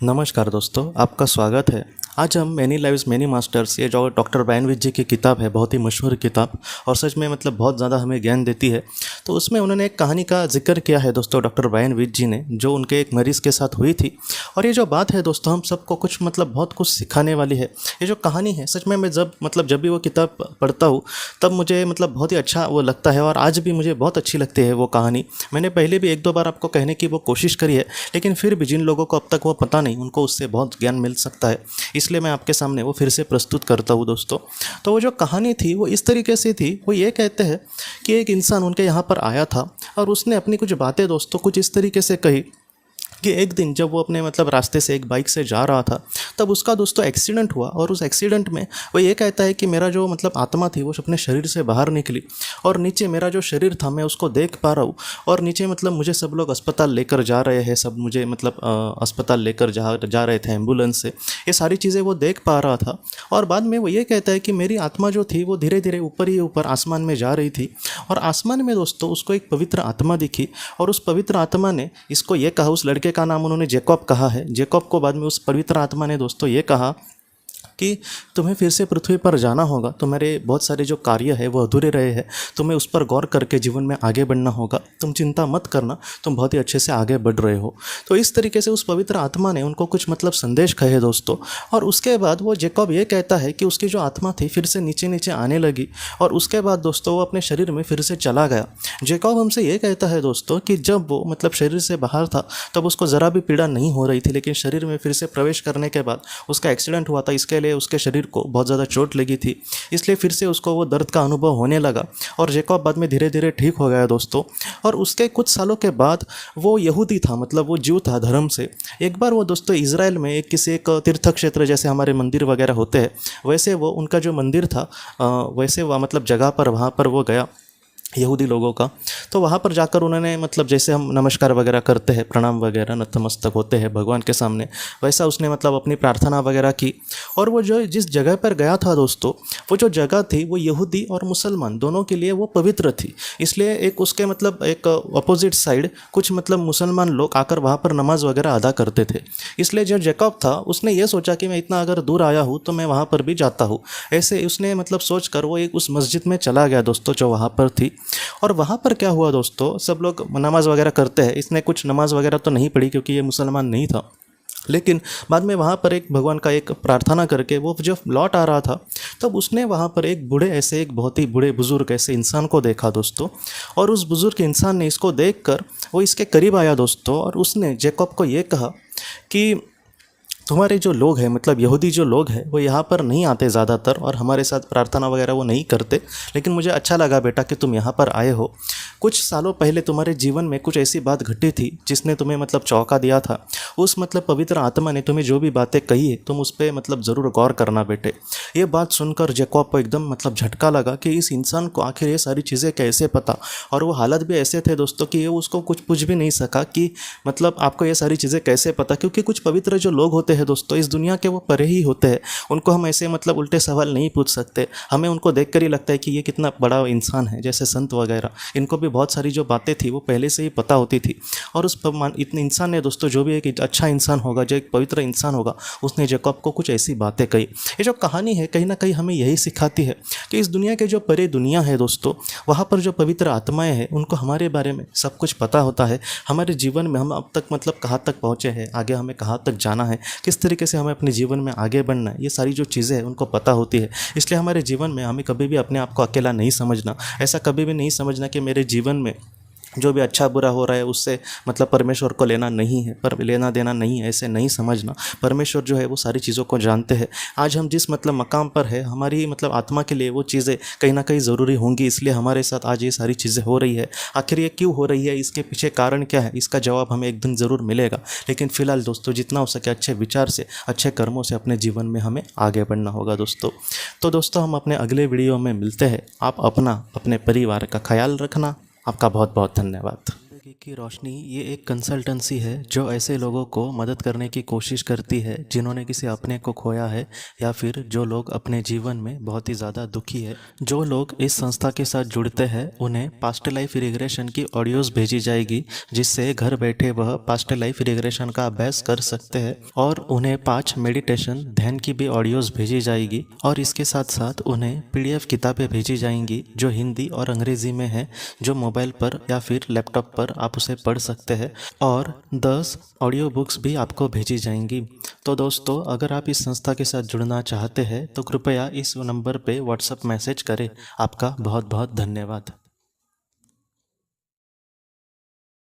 नमस्कार दोस्तों, आपका स्वागत है। आज हम मैनी लाइव्स मैनी मास्टर्स, ये जो डॉक्टर ब्रायन विच जी की किताब है, बहुत ही मशहूर किताब और सच में मतलब बहुत ज़्यादा हमें ज्ञान देती है। तो उसमें उन्होंने एक कहानी का जिक्र किया है दोस्तों, डॉक्टर ब्रायन विच जी ने, जो उनके एक मरीज़ के साथ हुई थी। और ये जो बात है दोस्तों, हम सबको कुछ मतलब बहुत कुछ सिखाने वाली है। ये जो कहानी है सच में, मैं जब भी वो किताब पढ़ता हूँ तब मुझे मतलब बहुत ही अच्छा वो लगता है और आज भी मुझे बहुत अच्छी लगती है वो कहानी। मैंने पहले भी एक दो बार आपको कहने की वो कोशिश करी है, लेकिन फिर भी जिन लोगों को अब तक वो पता नहीं, उनको उससे बहुत ज्ञान मिल सकता है, इसलिए मैं आपके सामने वो फिर से प्रस्तुत करता हूँ दोस्तों। तो वो जो कहानी थी वो इस तरीके से थी। वो ये कहते हैं कि एक इंसान उनके यहाँ पर आया था और उसने अपनी कुछ बातें दोस्तों कुछ इस तरीके से कही कि एक दिन जब वो अपने मतलब रास्ते से एक बाइक से जा रहा था, तब उसका दोस्तों एक्सीडेंट हुआ। और उस एक्सीडेंट में वो ये कहता है कि मेरा जो मतलब आत्मा थी वो अपने शरीर से बाहर निकली और नीचे मेरा जो शरीर था मैं उसको देख पा रहा हूँ। और नीचे मतलब मुझे सब लोग अस्पताल लेकर जा रहे हैं, सब मुझे मतलब अस्पताल लेकर जा रहे थे एम्बुलेंस से। ये सारी चीज़ें वो देख पा रहा था। और बाद में वो ये कहता है कि मेरी आत्मा जो थी वो धीरे धीरे ऊपर ही ऊपर आसमान में जा रही थी। और आसमान में दोस्तों उसको एक पवित्र आत्मा दिखी और उस पवित्र आत्मा ने इसको ये कहा, उस लड़के का नाम उन्होंने जैकब कहा है। जैकब को बाद में उस पवित्र आत्मा ने दोस्तों ये कहा कि तुम्हें फिर से पृथ्वी पर जाना होगा, तुम्हारे बहुत सारे जो कार्य है वो अधूरे रहे हैं, तुम्हें उस पर गौर करके जीवन में आगे बढ़ना होगा। तुम चिंता मत करना, तुम बहुत ही अच्छे से आगे बढ़ रहे हो। तो इस तरीके से उस पवित्र आत्मा ने उनको कुछ मतलब संदेश कहे दोस्तों। और उसके बाद वो जैकब ये कहता है कि उसकी जो आत्मा थी फिर से नीचे नीचे आने लगी और उसके बाद दोस्तों वो अपने शरीर में फिर से चला गया। जैकब हमसे ये कहता है दोस्तों कि जब वो मतलब शरीर से बाहर था तब उसको ज़रा भी पीड़ा नहीं हो रही थी, लेकिन शरीर में फिर से प्रवेश करने के बाद उसका एक्सीडेंट हुआ था, इसके लिए उसके शरीर को बहुत ज़्यादा चोट लगी थी, इसलिए फिर से उसको वो दर्द का अनुभव होने लगा। और जैकब बाद में धीरे धीरे ठीक हो गया दोस्तों। और उसके कुछ सालों के बाद वो यहूदी था, मतलब वो ज्यू था धर्म से। एक बार वो दोस्तों इज़राइल में एक तीर्थ क्षेत्र, जैसे हमारे मंदिर वगैरह होते हैं वैसे वो उनका जो मंदिर था वैसे वह मतलब जगह पर वहाँ पर वो गया यहूदी लोगों का। तो वहाँ पर जाकर उन्होंने मतलब जैसे हम नमस्कार वगैरह करते हैं, प्रणाम वगैरह नतमस्तक होते हैं भगवान के सामने, वैसा उसने मतलब अपनी प्रार्थना वगैरह की। और वो जो जिस जगह पर गया था दोस्तों, वो जो जगह थी वो यहूदी और मुसलमान दोनों के लिए वो पवित्र थी। इसलिए एक उसके मतलब एक अपोजिट साइड कुछ मतलब मुसलमान लोग आकर वहाँ पर नमाज वगैरह अदा करते थे। इसलिए जो जैकब था उसने ये सोचा कि मैं इतना अगर दूर आया हूँ तो मैं वहाँ पर भी जाता हूँ। ऐसे उसने मतलब सोच कर वो एक उस मस्जिद में चला गया दोस्तों जो वहाँ पर थी। और वहाँ पर क्या हुआ दोस्तों, सब लोग नमाज़ वगैरह करते हैं, इसने कुछ नमाज़ वगैरह तो नहीं पढ़ी क्योंकि ये मुसलमान नहीं था। लेकिन बाद में वहाँ पर एक भगवान का एक प्रार्थना करके वो जब लौट आ रहा था तब उसने वहाँ पर एक बूढ़े ऐसे एक बहुत ही बूढ़े बुज़ुर्ग ऐसे इंसान को देखा दोस्तों। और उस बुज़ुर्ग इंसान ने इसको देखकर वो इसके करीब आया दोस्तों और उसने जैकब को ये कहा कि तुम्हारे जो लोग हैं मतलब यहूदी जो लोग हैं वो यहाँ पर नहीं आते ज़्यादातर और हमारे साथ प्रार्थना वगैरह वो नहीं करते, लेकिन मुझे अच्छा लगा बेटा कि तुम यहाँ पर आए हो। कुछ सालों पहले तुम्हारे जीवन में कुछ ऐसी बात घटी थी जिसने तुम्हें मतलब चौंका दिया था। उस मतलब पवित्र आत्मा ने तुम्हें जो भी बातें कही है तुम उस पर मतलब ज़रूर गौर करना बेटे। ये बात सुनकर जैकब को एकदम मतलब झटका लगा कि इस इंसान को आखिर ये सारी चीज़ें कैसे पता। और वो हालत भी ऐसे थे दोस्तों कि ये उसको कुछ पूछ भी नहीं सका कि मतलब आपको ये सारी चीज़ें कैसे पता, क्योंकि कुछ पवित्र जो लोग होते हैं दोस्तों इस दुनिया के वो परे ही होते हैं, उनको हम ऐसे मतलब उल्टे सवाल नहीं पूछ सकते। हमें उनको देखकर ही लगता है कि ये कितना बड़ा इंसान है, जैसे संत वगैरह, इनको भी बहुत सारी जो बातें थी वो पहले से ही पता होती थी। और उस इतने इंसान ने दोस्तों, जो भी एक अच्छा इंसान होगा, जो एक पवित्र इंसान होगा, उसने जैकब को कुछ ऐसी बातें कही। ये जो कहानी है कहीं ना कहीं हमें यही सिखाती है कि इस दुनिया के जो परे दुनिया है दोस्तों, वहाँ पर जो पवित्र आत्माएं हैं उनको हमारे बारे में सब कुछ पता होता है। हमारे जीवन में हम अब तक मतलब कहाँ तक पहुँचे हैं, आगे हमें कहाँ तक जाना है, किस तरीके से हमें अपने जीवन में आगे बढ़ना है, ये सारी जो चीज़ें हैं उनको पता होती है। इसलिए हमारे जीवन में हमें कभी भी अपने आप को अकेला नहीं समझना। ऐसा कभी भी नहीं समझना कि मेरे जीवन में जो भी अच्छा बुरा हो रहा है उससे मतलब परमेश्वर को लेना नहीं है, पर लेना देना नहीं है, ऐसे नहीं समझना। परमेश्वर जो है वो सारी चीज़ों को जानते हैं। आज हम जिस मतलब मकाम पर है, हमारी मतलब आत्मा के लिए वो चीज़ें कहीं ना कहीं ज़रूरी होंगी, इसलिए हमारे साथ आज ये सारी चीज़ें हो रही है। आखिर ये क्यों हो रही है, इसके पीछे कारण क्या है, इसका जवाब हमें एक दिन ज़रूर मिलेगा। लेकिन फ़िलहाल दोस्तों जितना हो सके अच्छे विचार से, अच्छे कर्मों से अपने जीवन में हमें आगे बढ़ना होगा दोस्तों। तो दोस्तों हम अपने अगले वीडियो में मिलते हैं। आप अपना अपने परिवार का ख्याल रखना। आपका बहुत बहुत धन्यवाद। ज़िंदगी की रोशनी ये एक कंसल्टेंसी है जो ऐसे लोगों को मदद करने की कोशिश करती है जिन्होंने किसी अपने को खोया है या फिर जो लोग अपने जीवन में बहुत ही ज़्यादा दुखी है। जो लोग इस संस्था के साथ जुड़ते हैं उन्हें पास्ट लाइफ रिग्रेशन की ऑडियोज़ भेजी जाएगी, जिससे घर बैठे वह पास्ट लाइफ रिग्रेशन का अभ्यास कर सकते हैं। और उन्हें 5 मेडिटेशन ध्यान की भी ऑडियोज़ भेजी जाएगी और इसके साथ साथ उन्हें PDF किताबें भेजी जाएंगी जो हिंदी और अंग्रेज़ी में है, जो मोबाइल पर या फिर लैपटॉप पर आप उसे पढ़ सकते हैं। और 10 ऑडियो बुक्स भी आपको भेजी जाएंगी। तो दोस्तों, अगर आप इस संस्था के साथ जुड़ना चाहते हैं तो कृपया इस नंबर पे व्हाट्सएप मैसेज करें। आपका बहुत बहुत धन्यवाद।